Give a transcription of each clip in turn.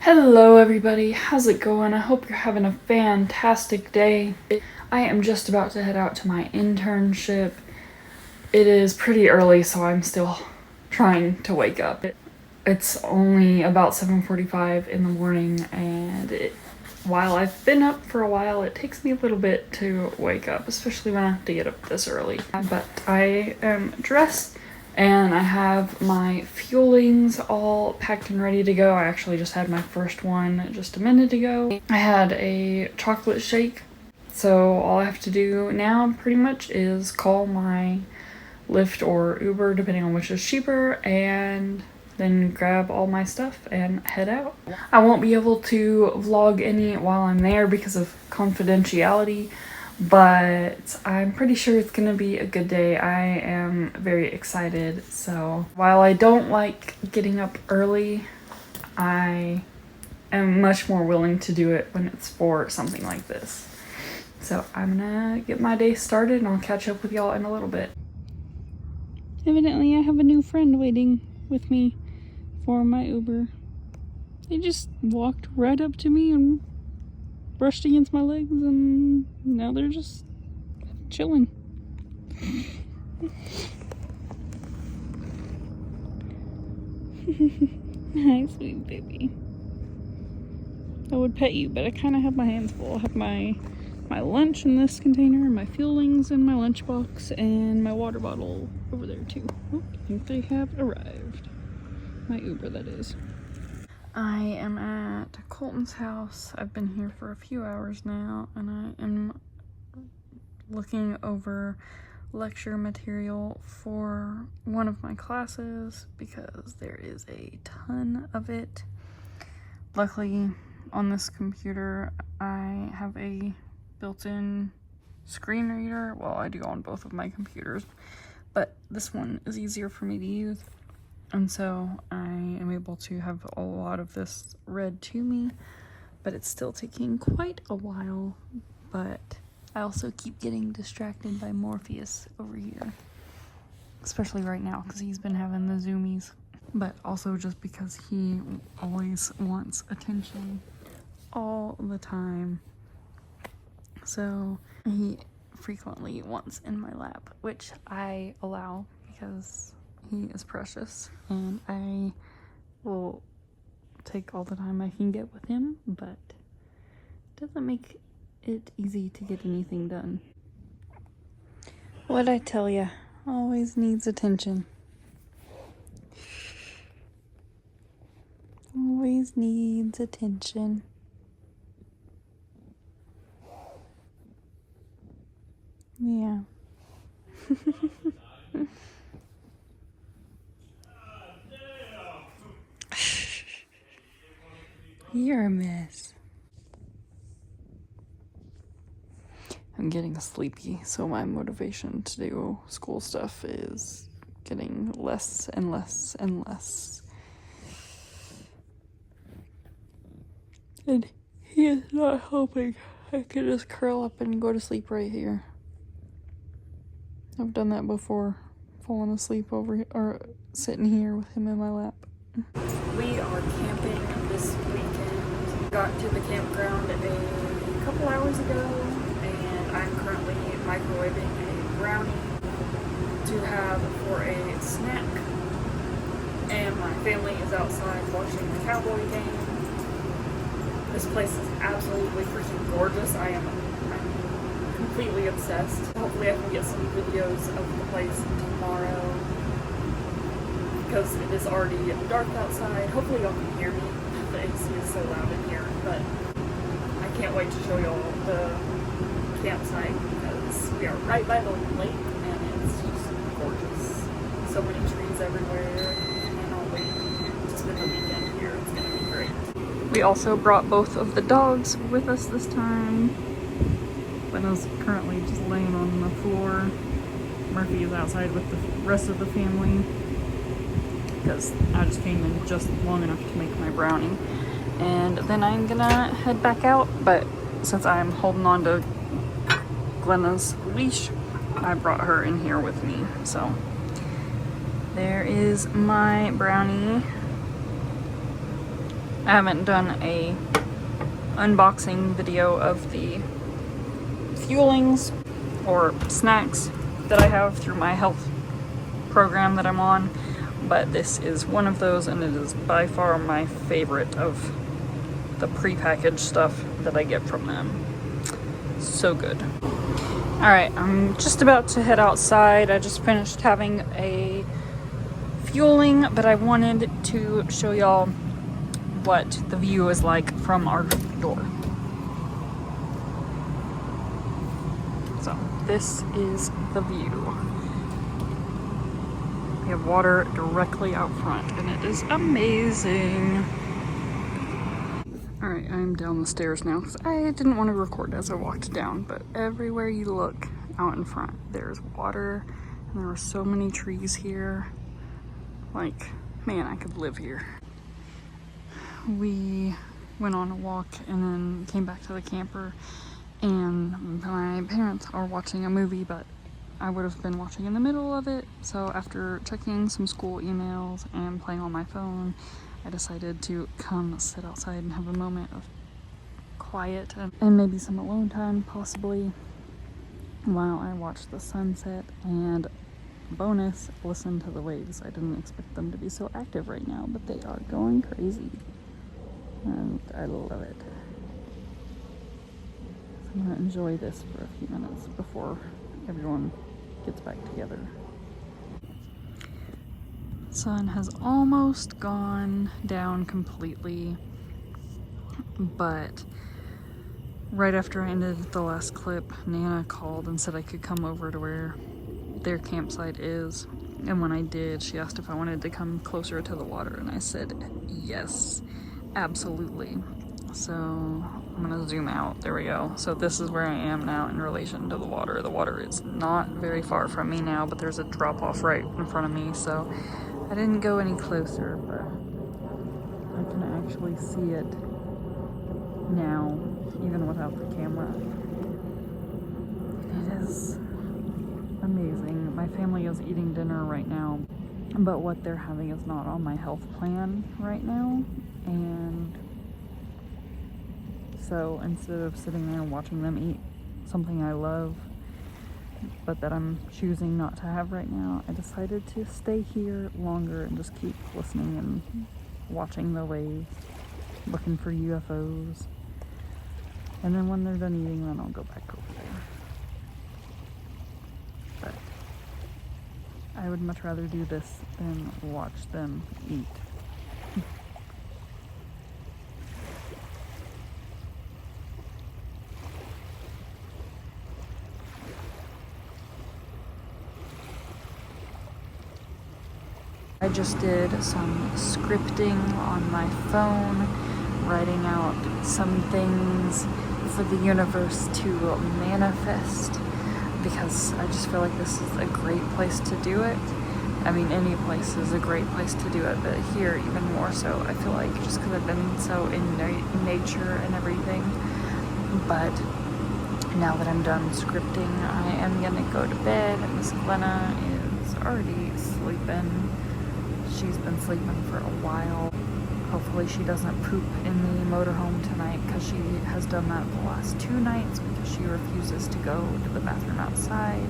Hello everybody, how's it going? I hope you're having a fantastic day. I am just about to head out to my internship. It is pretty early, so I'm still trying to wake up. It's only about 7:45 in the morning, and while I've been up for a while, it takes me a little bit to wake up, especially when I have to get up this early. But I am dressed and I have my fuelings all packed and ready to go. I actually just had my first one just a minute ago. I had a chocolate shake, so all I have to do now pretty much is call my Lyft or Uber, depending on which is cheaper, and then grab all my stuff and head out. I won't be able to vlog any while I'm there because of confidentiality, but I'm pretty sure it's gonna be a good day. I am very excited. So while I don't like getting up early, I am much more willing to do it when it's for something like this. So I'm gonna get my day started and I'll catch up with y'all in a little bit. Evidently I have a new friend waiting with me for my Uber. They just walked right up to me and brushed against my legs, and now they're just chilling. Hi, sweet baby. I would pet you, but I kind of have my hands full. I have my lunch in this container, my fuelings in my lunchbox, and my water bottle over there too. Oh, I think they have arrived. My Uber, that is. I am at Colton's house. I've been here for a few hours now, and I am looking over lecture material for one of my classes because there is a ton of it. Luckily, on this computer, I have a built-in screen reader. Well, I do on both of my computers, but this one is easier for me to use. And so I am able to have a lot of this read to me, but it's still taking quite a while. But I also keep getting distracted by Morpheus over here, especially right now because he's been having the zoomies, but also just because he always wants attention all the time. So he frequently wants in my lap, which I allow because he is precious, and I will take all the time I can get with him, but it doesn't make it easy to get anything done. What'd I tell ya? Always needs attention. Always needs attention. Yeah. You're a mess. I'm getting sleepy, so my motivation to do school stuff is getting less and less and less. And he is not helping. I could just curl up and go to sleep right here. I've done that before, falling asleep over here, or sitting here with him in my lap. We are camping this weekend. Got to the campground a couple hours ago, and I'm currently microwaving a brownie to have for a snack. And my family is outside watching the Cowboy game. This place is absolutely freaking gorgeous. I'm completely obsessed. Hopefully I can get some videos of the place tomorrow because it is already dark outside. Hopefully y'all can hear me. The AC is so loud in here, but I can't wait to show y'all the campsite because we are right by the lake and it's just gorgeous. So many trees everywhere. I cannot wait to spend the weekend here. It's gonna be great. We also brought both of the dogs with us this time. Gwenna's currently just laying on the floor. Murphy is outside with the rest of the family because I just came in just long enough to make my brownie. And then I'm gonna head back out, but since I'm holding on to Glenna's leash, I brought her in here with me. So there is my brownie. I haven't done a unboxing video of the fuelings or snacks that I have through my health program that I'm on, but this is one of those, and it is by far my favorite of the prepackaged stuff that I get from them. So good. Alright, I'm just about to head outside. I just finished having a fueling, but I wanted to show y'all what the view is like from our door. So this is the view. We have water directly out front, and it is amazing. Alright, I'm down the stairs now because I didn't want to record as I walked down, but everywhere you look out in front, there's water, and there are so many trees here. Like, man, I could live here. We went on a walk and then came back to the camper, and my parents are watching a movie, but I would have been watching in the middle of it, so after checking some school emails and playing on my phone, I decided to come sit outside and have a moment of quiet and maybe some alone time, possibly, while I watch the sunset, and bonus, listen to the waves. I didn't expect them to be so active right now, but they are going crazy, and I love it. So I'm gonna enjoy this for a few minutes before everyone gets back together. Sun has almost gone down completely, but right after I ended the last clip, Nana called and said I could come over to where their campsite is, and when I did, she asked if I wanted to come closer to the water, and I said yes, absolutely. So I'm gonna zoom out. There we go. So this is where I am now in relation to the water. The water is not very far from me now, but there's a drop off right in front of me, so I didn't go any closer, but I can actually see it now, even without the camera. It is amazing. My family is eating dinner right now, but what they're having is not on my health plan right now, and so instead of sitting there and watching them eat something I love, but that I'm choosing not to have right now, I decided to stay here longer and just keep listening and watching the waves, looking for UFOs. And then when they're done eating, then I'll go back over there. But I would much rather do this than watch them eat. I just did some scripting on my phone, writing out some things for the universe to manifest, because I just feel like this is a great place to do it. I mean, any place is a great place to do it, but here even more so. I feel like just because I've been so in nature and everything. But now that I'm done scripting, I am gonna go to bed. Miss Glenna is already sleeping. She's been sleeping for a while. Hopefully she doesn't poop in the motorhome tonight, because she has done that the last 2 nights because she refuses to go to the bathroom outside.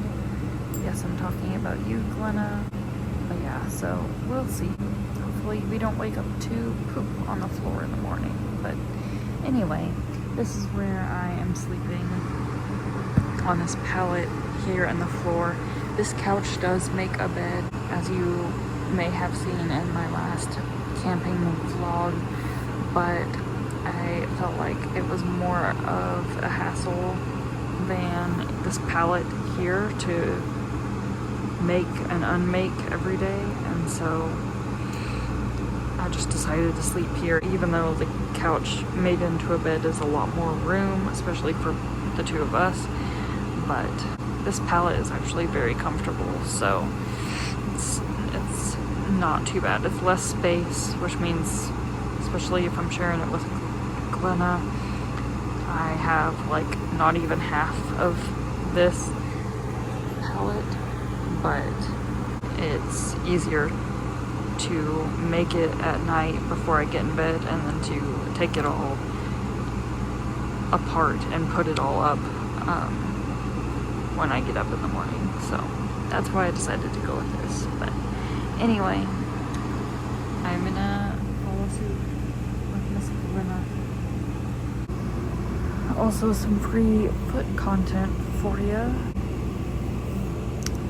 Yes, I'm talking about you, Glenna. But yeah, so we'll see. Hopefully we don't wake up to poop on the floor in the morning. But anyway, this is where I am sleeping, on this pallet here on the floor. This couch does make a bed, as you may have seen in my last camping vlog, but I felt like it was more of a hassle than this pallet here to make and unmake every day, and so I just decided to sleep here, even though the couch made into a bed is a lot more room, especially for the 2 of us, but this pallet is actually very comfortable, so it's not too bad. It's less space, which means, especially if I'm sharing it with Glenna, I have like not even half of this pallet, but it's easier to make it at night before I get in bed, and then to take it all apart and put it all up when I get up in the morning. So that's why I decided to go with this. But anyway, I'm gonna follow suit with Miss Glenna. Also some free foot content for you.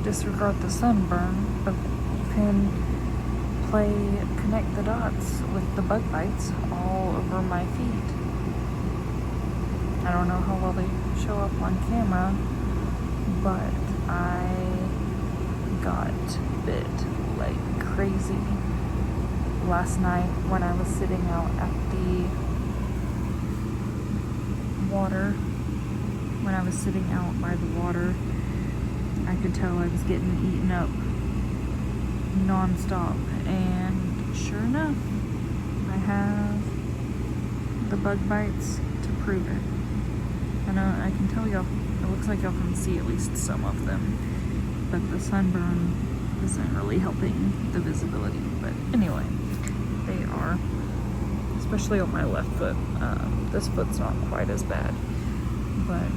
Disregard the sunburn, but you can play connect the dots with the bug bites all over my feet. I don't know how well they show up on camera, but I got bit like crazy last night when I was sitting out at the water. When I was sitting out by the water, I could tell I was getting eaten up non-stop, and sure enough, I have the bug bites to prove it. And I can tell y'all, it looks like y'all can see at least some of them, but the sunburn isn't really helping the visibility. But anyway, they are, especially on my left foot. This foot's not quite as bad, but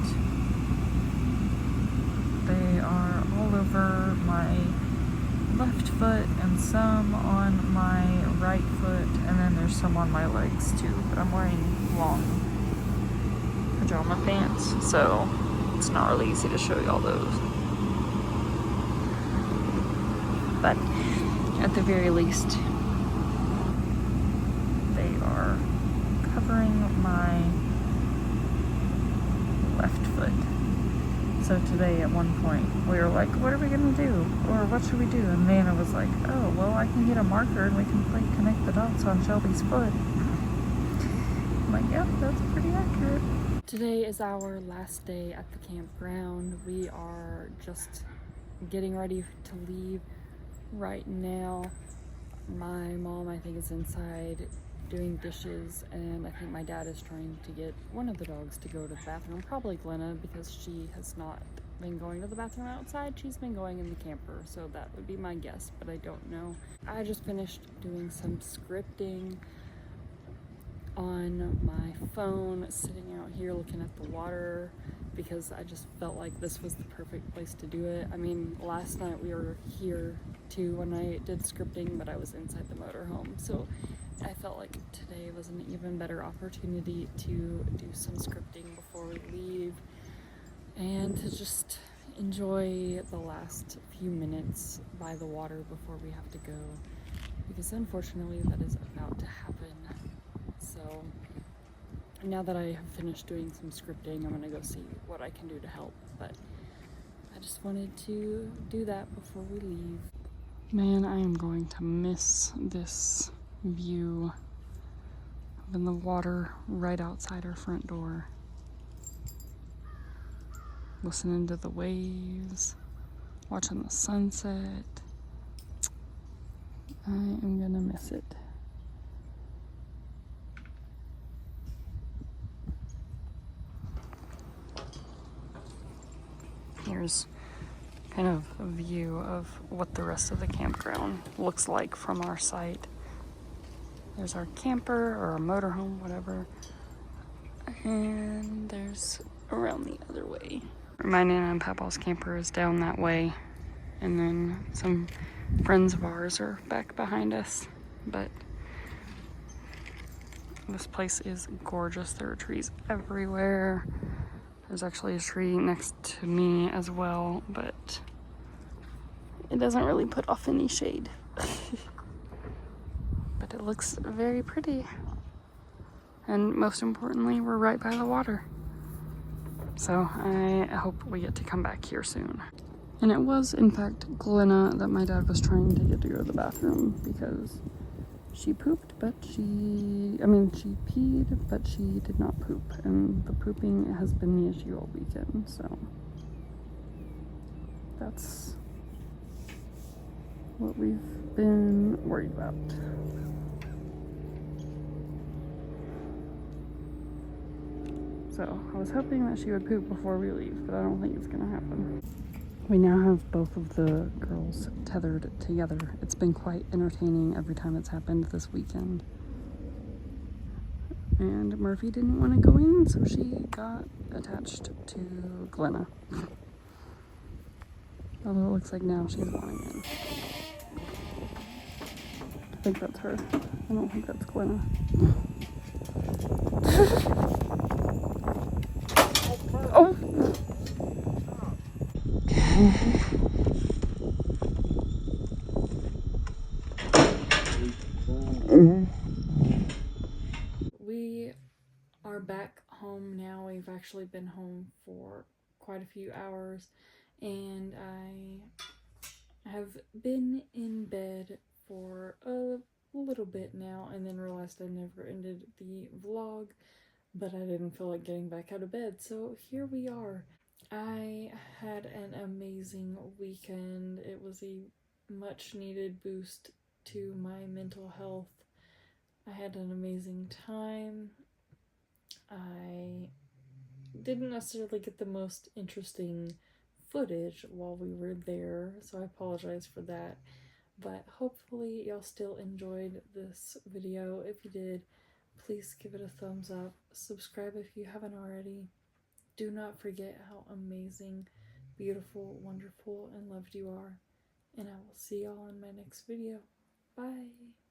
they are all over my left foot and some on my right foot, and then there's some on my legs too. But I'm wearing long pajama pants, so it's not really easy to show you all those. But at the very least, they are covering my left foot. So today at one point we were like, what are we gonna do? Or what should we do? And Nana was like, oh, well, I can get a marker and we can play connect the dots on Shelby's foot. I'm like, yep, that's pretty accurate. Today is our last day at the campground. We are just getting ready to leave right now. My mom, I think, is inside doing dishes, and I think my dad is trying to get one of the dogs to go to the bathroom, probably Glenna, because she has not been going to the bathroom outside. She's been going in the camper, so that would be my guess, but I don't know. I just finished doing some scripting on my phone, sitting out here looking at the water, because I just felt like this was the perfect place to do it. I mean, last night we were here too when I did scripting, but I was inside the motorhome, so I felt like today was an even better opportunity to do some scripting before we leave and to just enjoy the last few minutes by the water before we have to go, because unfortunately that is about to happen. So now that I have finished doing some scripting, I'm gonna go see what I can do to help, but I just wanted to do that before we leave. Man, I am going to miss this view of in the water right outside our front door. Listening to the waves, watching the sunset. I am gonna miss it. Here's kind of a view of what the rest of the campground looks like from our site. There's our camper or our motorhome, whatever. And there's around the other way. My Nana and Papa's camper is down that way. And then some friends of ours are back behind us. But this place is gorgeous. There are trees everywhere. There's actually a tree next to me as well, but it doesn't really put off any shade. But it looks very pretty. And most importantly, we're right by the water. So I hope we get to come back here soon. And it was, in fact, Glenna that my dad was trying to get to go to the bathroom, because she pooped, but she peed, but she did not poop. And the pooping has been the issue all weekend, so that's what we've been worried about. So I was hoping that she would poop before we leave, but I don't think it's gonna happen. We now have both of the girls tethered together. It's been quite entertaining every time it's happened this weekend. And Murphy didn't want to go in, so she got attached to Glenna. Although it looks like now she's wanting in. I think that's her. I don't think that's Glenna. Oh! We are back home now. We've actually been home for quite a few hours, and I have been in bed for a little bit now, and then realized I never ended the vlog, but I didn't feel like getting back out of bed, so here we are. I had an amazing weekend. It was a much needed boost to my mental health. I had an amazing time. I didn't necessarily get the most interesting footage while we were there, so I apologize for that. But hopefully y'all still enjoyed this video. If you did, please give it a thumbs up. Subscribe if you haven't already. Do not forget how amazing, beautiful, wonderful, and loved you are. And I will see y'all in my next video. Bye!